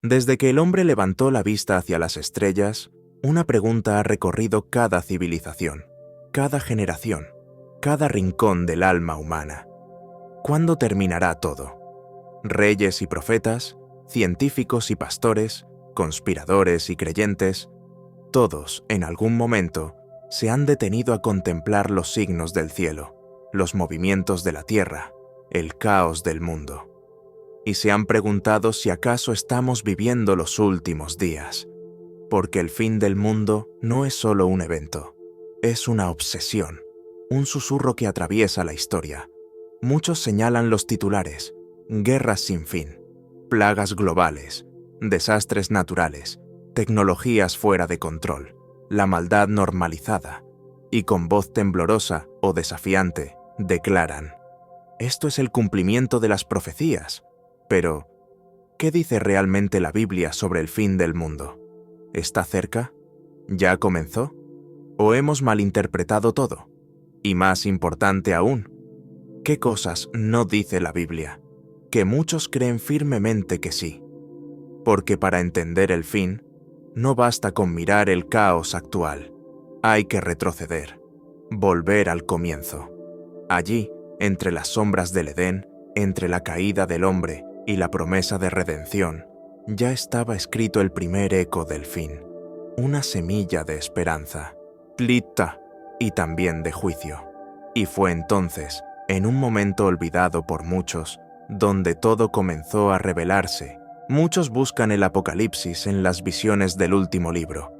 Desde que el hombre levantó la vista hacia las estrellas, una pregunta ha recorrido cada civilización, cada generación, cada rincón del alma humana. ¿Cuándo terminará todo? Reyes y profetas, científicos y pastores, conspiradores y creyentes, todos, en algún momento, se han detenido a contemplar los signos del cielo, los movimientos de la tierra, el caos del mundo. Y se han preguntado si acaso estamos viviendo los últimos días, porque el fin del mundo no es solo un evento, es una obsesión, un susurro que atraviesa la historia. Muchos señalan los titulares: guerras sin fin, plagas globales, desastres naturales, tecnologías fuera de control, la maldad normalizada, y con voz temblorosa o desafiante declaran: esto es el cumplimiento de las profecías. Pero, ¿qué dice realmente la Biblia sobre el fin del mundo? ¿Está cerca? ¿Ya comenzó? ¿O hemos malinterpretado todo? Y más importante aún, ¿qué cosas no dice la Biblia? Que muchos creen firmemente que sí. Porque para entender el fin, no basta con mirar el caos actual. Hay que retroceder, volver al comienzo. Allí, entre las sombras del Edén, entre la caída del hombre y la promesa de redención, ya estaba escrito el primer eco del fin, una semilla de esperanza, tlita, y también de juicio. Y fue entonces, en un momento olvidado por muchos, donde todo comenzó a revelarse. Muchos buscan el Apocalipsis en las visiones del último libro,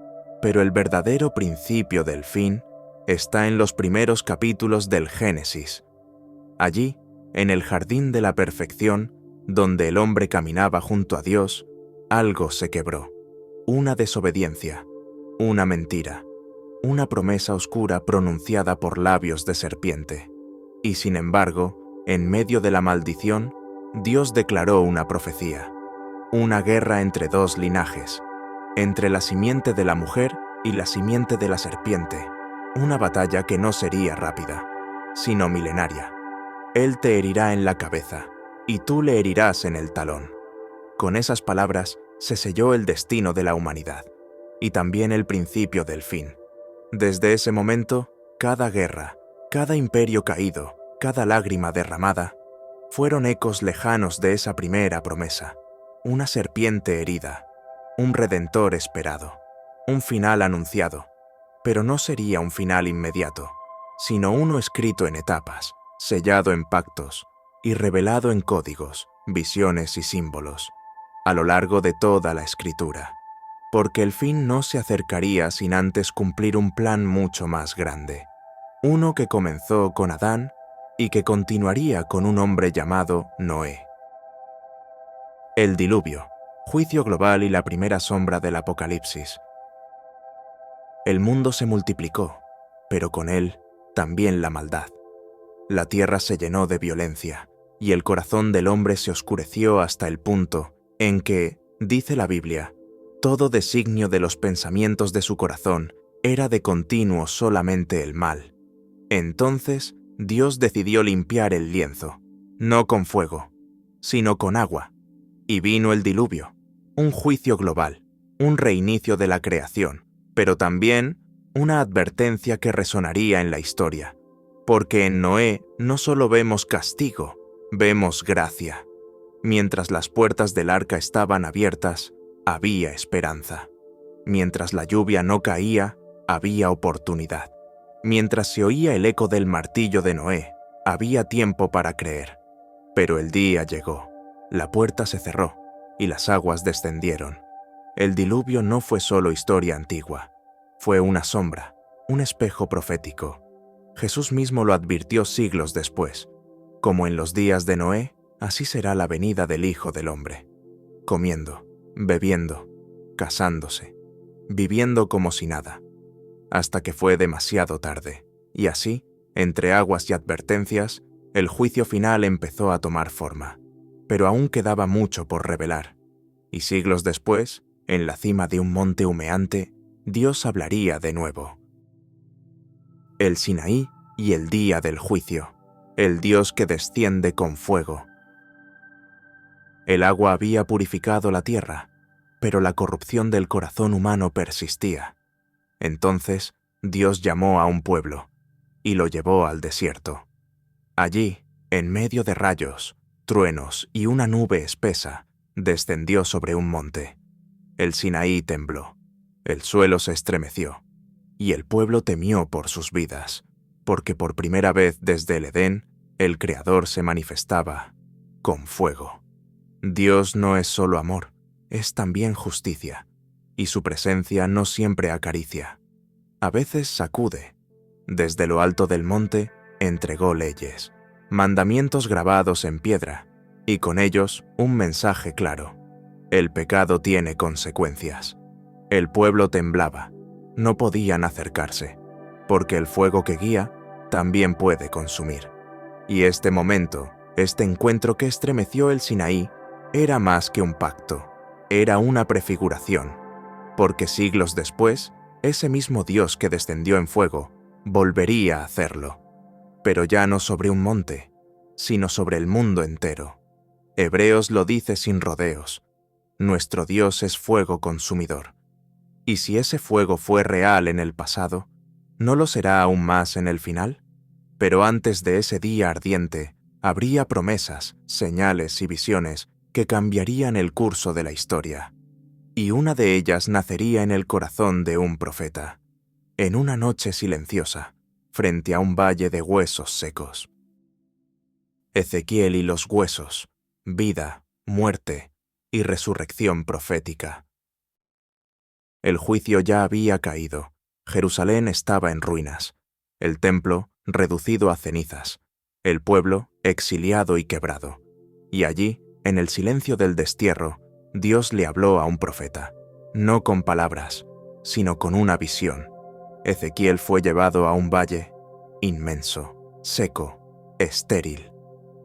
pero el verdadero principio del fin está en los primeros capítulos del Génesis. Allí, en el jardín de la perfección, donde el hombre caminaba junto a Dios, algo se quebró. Una desobediencia, una mentira, una promesa oscura pronunciada por labios de serpiente. Y sin embargo, en medio de la maldición, Dios declaró una profecía. Una guerra entre dos linajes, entre la simiente de la mujer y la simiente de la serpiente. Una batalla que no sería rápida, sino milenaria. Él te herirá en la cabeza, y tú le herirás en el talón. Con esas palabras se selló el destino de la humanidad, y también el principio del fin. Desde ese momento, cada guerra, cada imperio caído, cada lágrima derramada, fueron ecos lejanos de esa primera promesa. Una serpiente herida, un redentor esperado, un final anunciado, pero no sería un final inmediato, sino uno escrito en etapas, sellado en pactos y revelado en códigos, visiones y símbolos, a lo largo de toda la Escritura, porque el fin no se acercaría sin antes cumplir un plan mucho más grande, uno que comenzó con Adán y que continuaría con un hombre llamado Noé. El diluvio, juicio global y la primera sombra del Apocalipsis. El mundo se multiplicó, pero con él también la maldad. La tierra se llenó de violencia, y el corazón del hombre se oscureció hasta el punto en que, dice la Biblia, todo designio de los pensamientos de su corazón era de continuo solamente el mal. Entonces, Dios decidió limpiar el lienzo, no con fuego, sino con agua. Y vino el diluvio, un juicio global, un reinicio de la creación, pero también una advertencia que resonaría en la historia. Porque en Noé no solo vemos castigo, vemos gracia. Mientras las puertas del arca estaban abiertas, había esperanza. Mientras la lluvia no caía, había oportunidad. Mientras se oía el eco del martillo de Noé, había tiempo para creer. Pero el día llegó, la puerta se cerró y las aguas descendieron. El diluvio no fue solo historia antigua, fue una sombra, un espejo profético. Jesús mismo lo advirtió siglos después. Como en los días de Noé, así será la venida del Hijo del Hombre. Comiendo, bebiendo, casándose, viviendo como si nada, hasta que fue demasiado tarde. Y así, entre aguas y advertencias, el juicio final empezó a tomar forma. Pero aún quedaba mucho por revelar. Y siglos después, en la cima de un monte humeante, Dios hablaría de nuevo. El Sinaí y el día del juicio, el Dios que desciende con fuego. El agua había purificado la tierra, pero la corrupción del corazón humano persistía. Entonces Dios llamó a un pueblo y lo llevó al desierto. Allí, en medio de rayos, truenos y una nube espesa, descendió sobre un monte. El Sinaí tembló, el suelo se estremeció, y el pueblo temió por sus vidas, porque por primera vez desde el Edén, el Creador se manifestaba con fuego. Dios no es solo amor, es también justicia, y su presencia no siempre acaricia. A veces sacude. Desde lo alto del monte entregó leyes, mandamientos grabados en piedra, y con ellos un mensaje claro. El pecado tiene consecuencias. El pueblo temblaba, no podían acercarse, porque el fuego que guía también puede consumir. Y este momento, este encuentro que estremeció el Sinaí, era más que un pacto, era una prefiguración, porque siglos después, ese mismo Dios que descendió en fuego, volvería a hacerlo, pero ya no sobre un monte, sino sobre el mundo entero. Hebreos lo dice sin rodeos, nuestro Dios es fuego consumidor. Y si ese fuego fue real en el pasado, ¿no lo será aún más en el final? Pero antes de ese día ardiente, habría promesas, señales y visiones que cambiarían el curso de la historia. Y una de ellas nacería en el corazón de un profeta, en una noche silenciosa, frente a un valle de huesos secos. Ezequiel y los huesos, vida, muerte y resurrección profética. El juicio ya había caído, Jerusalén estaba en ruinas, el templo reducido a cenizas, el pueblo exiliado y quebrado. Y allí, en el silencio del destierro, Dios le habló a un profeta, no con palabras, sino con una visión. Ezequiel fue llevado a un valle inmenso, seco, estéril,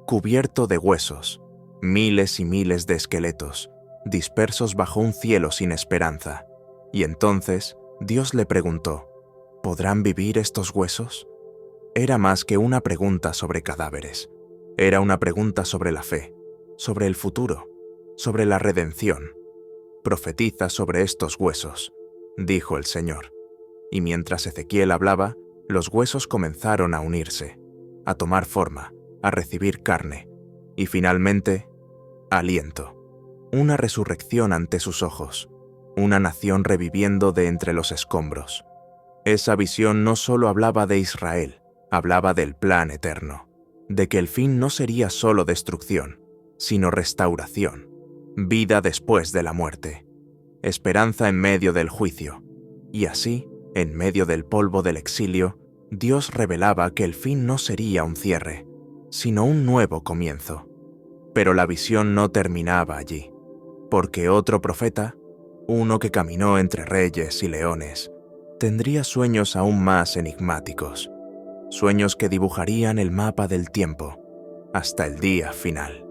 cubierto de huesos, miles y miles de esqueletos, dispersos bajo un cielo sin esperanza. Y entonces Dios le preguntó, ¿podrán vivir estos huesos? Era más que una pregunta sobre cadáveres. Era una pregunta sobre la fe, sobre el futuro, sobre la redención. Profetiza sobre estos huesos, dijo el Señor. Y mientras Ezequiel hablaba, los huesos comenzaron a unirse, a tomar forma, a recibir carne, y finalmente, aliento. Una resurrección ante sus ojos, una nación reviviendo de entre los escombros. Esa visión no solo hablaba de Israel, hablaba del plan eterno, de que el fin no sería solo destrucción, sino restauración, vida después de la muerte, esperanza en medio del juicio, y así, en medio del polvo del exilio, Dios revelaba que el fin no sería un cierre, sino un nuevo comienzo. Pero la visión no terminaba allí, porque otro profeta, uno que caminó entre reyes y leones, tendría sueños aún más enigmáticos, sueños que dibujarían el mapa del tiempo hasta el día final.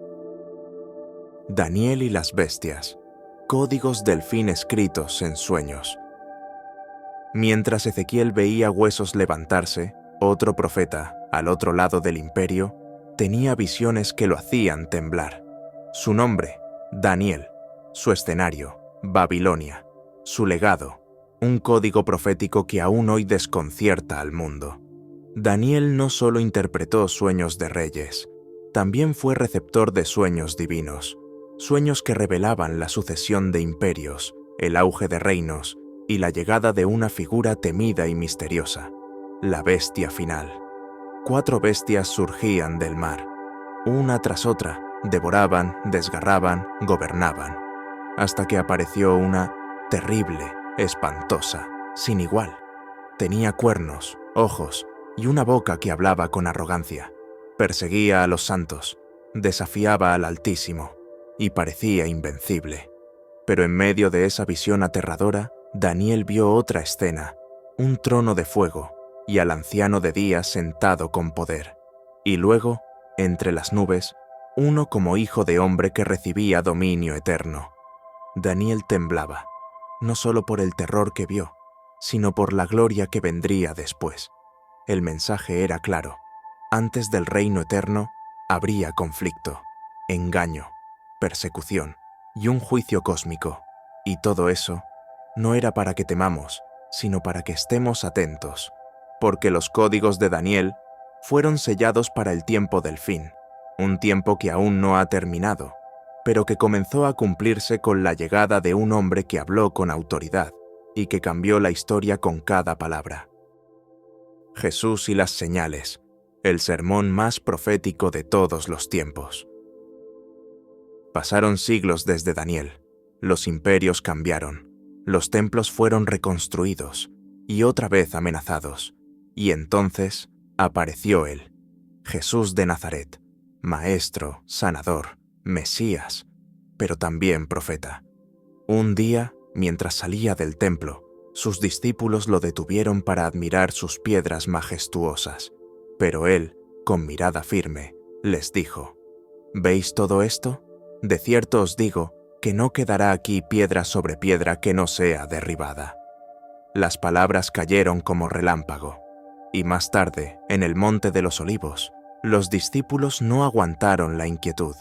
Daniel y las bestias, códigos del fin escritos en sueños. Mientras Ezequiel veía huesos levantarse, otro profeta, al otro lado del imperio, tenía visiones que lo hacían temblar. Su nombre, Daniel, su escenario, Babilonia, su legado, un código profético que aún hoy desconcierta al mundo. Daniel no solo interpretó sueños de reyes, también fue receptor de sueños divinos, sueños que revelaban la sucesión de imperios, el auge de reinos y la llegada de una figura temida y misteriosa, la bestia final. 4 bestias surgían del mar, una tras otra, devoraban, desgarraban, gobernaban, hasta que apareció una terrible, espantosa, sin igual. Tenía cuernos, ojos y una boca que hablaba con arrogancia. Perseguía a los santos, desafiaba al Altísimo y parecía invencible. Pero en medio de esa visión aterradora, Daniel vio otra escena, un trono de fuego y al anciano de días sentado con poder. Y luego, entre las nubes, uno como hijo de hombre que recibía dominio eterno. Daniel temblaba, no solo por el terror que vio, sino por la gloria que vendría después. El mensaje era claro. Antes del reino eterno, habría conflicto, engaño, persecución y un juicio cósmico. Y todo eso no era para que temamos, sino para que estemos atentos, porque los códigos de Daniel fueron sellados para el tiempo del fin, un tiempo que aún no ha terminado, pero que comenzó a cumplirse con la llegada de un hombre que habló con autoridad y que cambió la historia con cada palabra. Jesús y las señales, el sermón más profético de todos los tiempos. Pasaron siglos desde Daniel, los imperios cambiaron, los templos fueron reconstruidos y otra vez amenazados, y entonces apareció Él, Jesús de Nazaret, Maestro, Sanador, Mesías, pero también profeta. Un día, mientras salía del templo, sus discípulos lo detuvieron para admirar sus piedras majestuosas, pero Él, con mirada firme, les dijo: ¿Veis todo esto? De cierto os digo que no quedará aquí piedra sobre piedra que no sea derribada. Las palabras cayeron como relámpago, y más tarde, en el Monte de los Olivos, los discípulos no aguantaron la inquietud.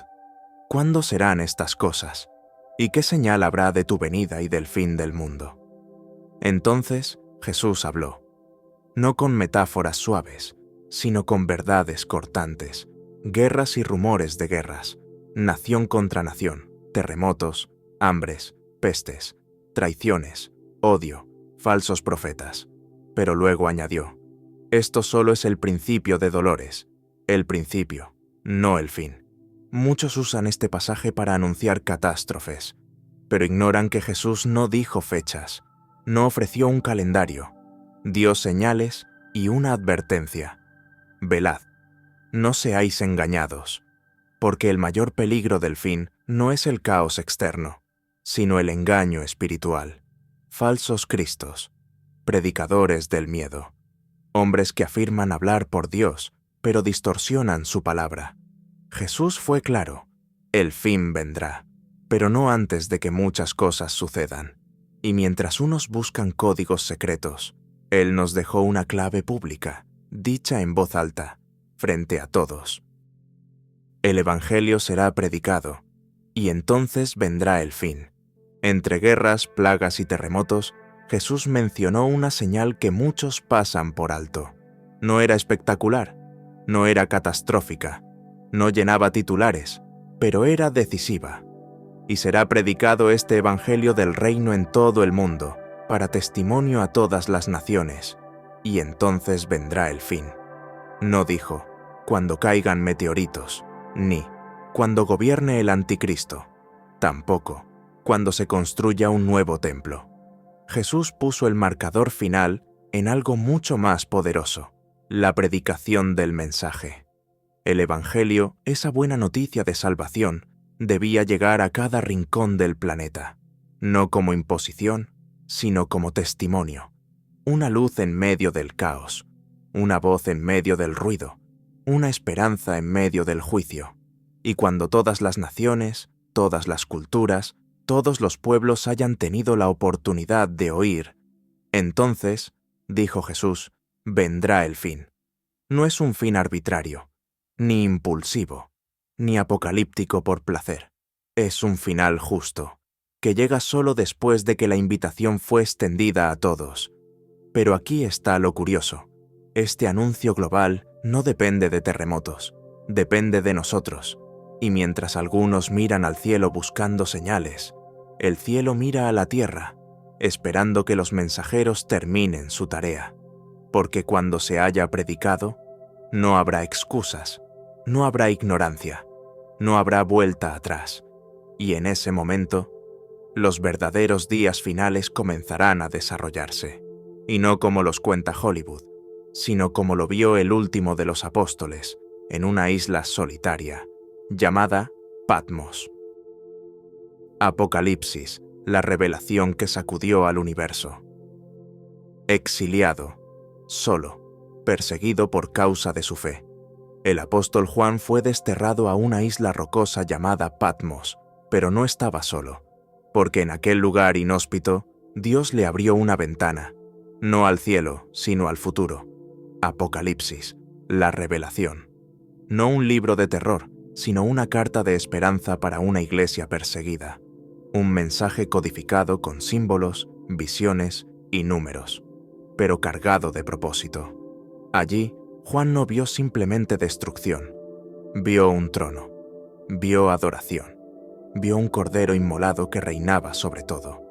¿Cuándo serán estas cosas? ¿Y qué señal habrá de tu venida y del fin del mundo? Entonces Jesús habló, no con metáforas suaves, sino con verdades cortantes, guerras y rumores de guerras, nación contra nación, terremotos, hambres, pestes, traiciones, odio, falsos profetas. Pero luego añadió: esto solo es el principio de dolores, el principio, no el fin. Muchos usan este pasaje para anunciar catástrofes, pero ignoran que Jesús no dijo fechas, no ofreció un calendario, dio señales y una advertencia. Velad, no seáis engañados, porque el mayor peligro del fin no es el caos externo, sino el engaño espiritual. Falsos cristos, predicadores del miedo, hombres que afirman hablar por Dios, pero distorsionan su palabra. Jesús fue claro: el fin vendrá, pero no antes de que muchas cosas sucedan. Y mientras unos buscan códigos secretos, Él nos dejó una clave pública, dicha en voz alta, frente a todos. El Evangelio será predicado, y entonces vendrá el fin. Entre guerras, plagas y terremotos, Jesús mencionó una señal que muchos pasan por alto. No era espectacular, no era catastrófica, no llenaba titulares, pero era decisiva. Y será predicado este Evangelio del reino en todo el mundo, para testimonio a todas las naciones, y entonces vendrá el fin. No dijo: cuando caigan meteoritos, ni cuando gobierne el anticristo, tampoco cuando se construya un nuevo templo. Jesús puso el marcador final en algo mucho más poderoso: la predicación del mensaje. El Evangelio, esa buena noticia de salvación, debía llegar a cada rincón del planeta, no como imposición, sino como testimonio, una luz en medio del caos, una voz en medio del ruido, una esperanza en medio del juicio. Y cuando todas las naciones, todas las culturas, todos los pueblos hayan tenido la oportunidad de oír, entonces, dijo Jesús, vendrá el fin. No es un fin arbitrario, ni impulsivo, ni apocalíptico por placer. Es un final justo, que llega solo después de que la invitación fue extendida a todos. Pero aquí está lo curioso: este anuncio global no depende de terremotos, depende de nosotros. Y mientras algunos miran al cielo buscando señales, el cielo mira a la tierra, esperando que los mensajeros terminen su tarea. Porque cuando se haya predicado, no habrá excusas, no habrá ignorancia, no habrá vuelta atrás. Y en ese momento, los verdaderos días finales comenzarán a desarrollarse. Y no como los cuenta Hollywood, sino como lo vio el último de los apóstoles, en una isla solitaria, llamada Patmos. Apocalipsis, la revelación que sacudió al universo. Exiliado, solo, perseguido por causa de su fe, el apóstol Juan fue desterrado a una isla rocosa llamada Patmos, pero no estaba solo, porque en aquel lugar inhóspito Dios le abrió una ventana, no al cielo, sino al futuro. Apocalipsis, la revelación. No un libro de terror, sino una carta de esperanza para una iglesia perseguida. un mensaje codificado con símbolos, visiones y números, pero cargado de propósito. Allí, Juan no vio simplemente destrucción, vio un trono, vio adoración, vio un cordero inmolado que reinaba sobre todo.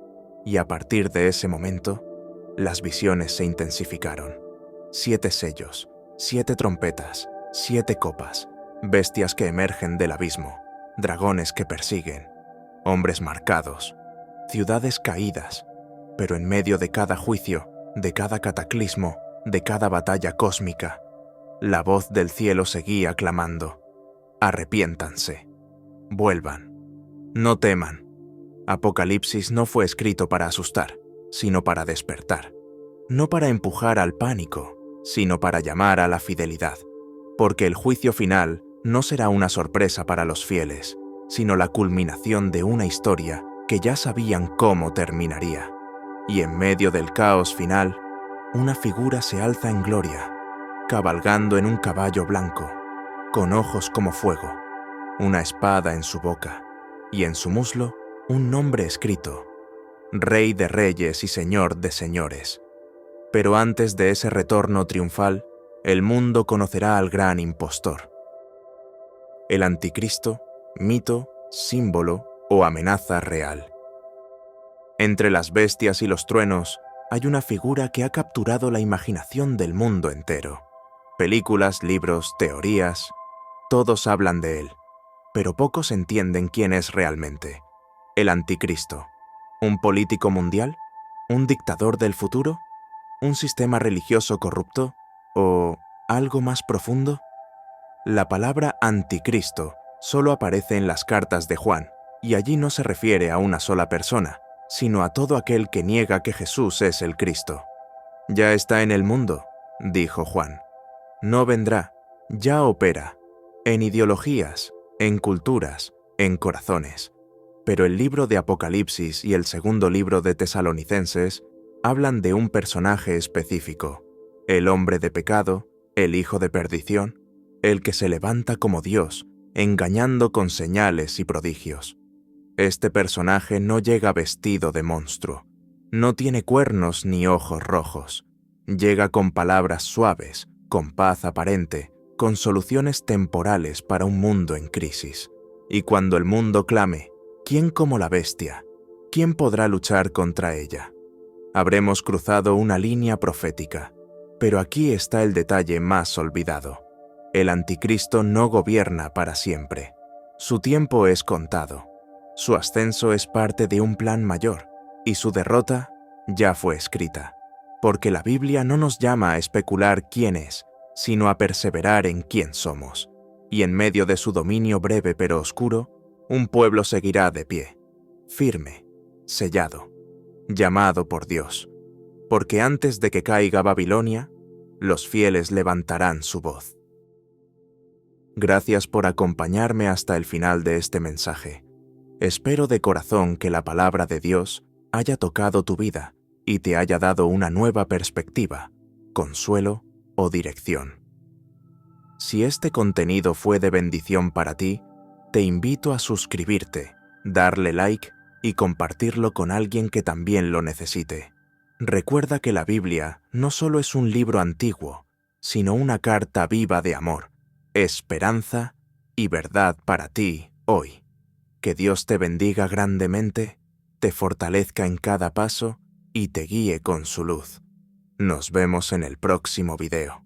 Y a partir de ese momento, las visiones se intensificaron. 7 sellos, 7 trompetas, 7 copas, bestias que emergen del abismo, dragones que persiguen, hombres marcados, ciudades caídas, pero en medio de cada juicio, de cada cataclismo, de cada batalla cósmica, la voz del cielo seguía clamando: arrepiéntanse, vuelvan, no teman. Apocalipsis no fue escrito para asustar, sino para despertar. No para empujar al pánico, sino para llamar a la fidelidad. Porque el juicio final no será una sorpresa para los fieles, sino la culminación de una historia que ya sabían cómo terminaría. Y en medio del caos final, una figura se alza en gloria, cabalgando en un caballo blanco, con ojos como fuego, una espada en su boca, y en su muslo un nombre escrito: Rey de Reyes y Señor de Señores. Pero antes de ese retorno triunfal, el mundo conocerá al gran impostor. El anticristo, mito, símbolo o amenaza real. Entre las bestias y los truenos hay una figura que ha capturado la imaginación del mundo entero. Películas, libros, teorías, todos hablan de él, pero pocos entienden quién es realmente. El anticristo. ¿Un político mundial? ¿Un dictador del futuro? ¿Un sistema religioso corrupto? ¿O algo más profundo? La palabra anticristo solo aparece en las cartas de Juan, y allí no se refiere a una sola persona, sino a todo aquel que niega que Jesús es el Cristo. Ya está en el mundo, dijo Juan. No vendrá, ya opera, en ideologías, en culturas, en corazones. Pero el libro de Apocalipsis y el segundo libro de Tesalonicenses hablan de un personaje específico: el hombre de pecado, el hijo de perdición, el que se levanta como Dios, engañando con señales y prodigios. Este personaje no llega vestido de monstruo, no tiene cuernos ni ojos rojos, llega con palabras suaves, con paz aparente, con soluciones temporales para un mundo en crisis. Y cuando el mundo clame: ¿quién como la bestia? ¿Quién podrá luchar contra ella? Habremos cruzado una línea profética, pero aquí está el detalle más olvidado. El anticristo no gobierna para siempre. Su tiempo es contado. Su ascenso es parte de un plan mayor, y su derrota ya fue escrita. Porque la Biblia no nos llama a especular quién es, sino a perseverar en quién somos. Y en medio de su dominio breve pero oscuro, un pueblo seguirá de pie, firme, sellado, llamado por Dios. Porque antes de que caiga Babilonia, los fieles levantarán su voz. Gracias por acompañarme hasta el final de este mensaje. Espero de corazón que la palabra de Dios haya tocado tu vida y te haya dado una nueva perspectiva, consuelo o dirección. Si este contenido fue de bendición para ti, te invito a suscribirte, darle like y compartirlo con alguien que también lo necesite. Recuerda que la Biblia no solo es un libro antiguo, sino una carta viva de amor, esperanza y verdad para ti hoy. Que Dios te bendiga grandemente, te fortalezca en cada paso y te guíe con su luz. Nos vemos en el próximo video.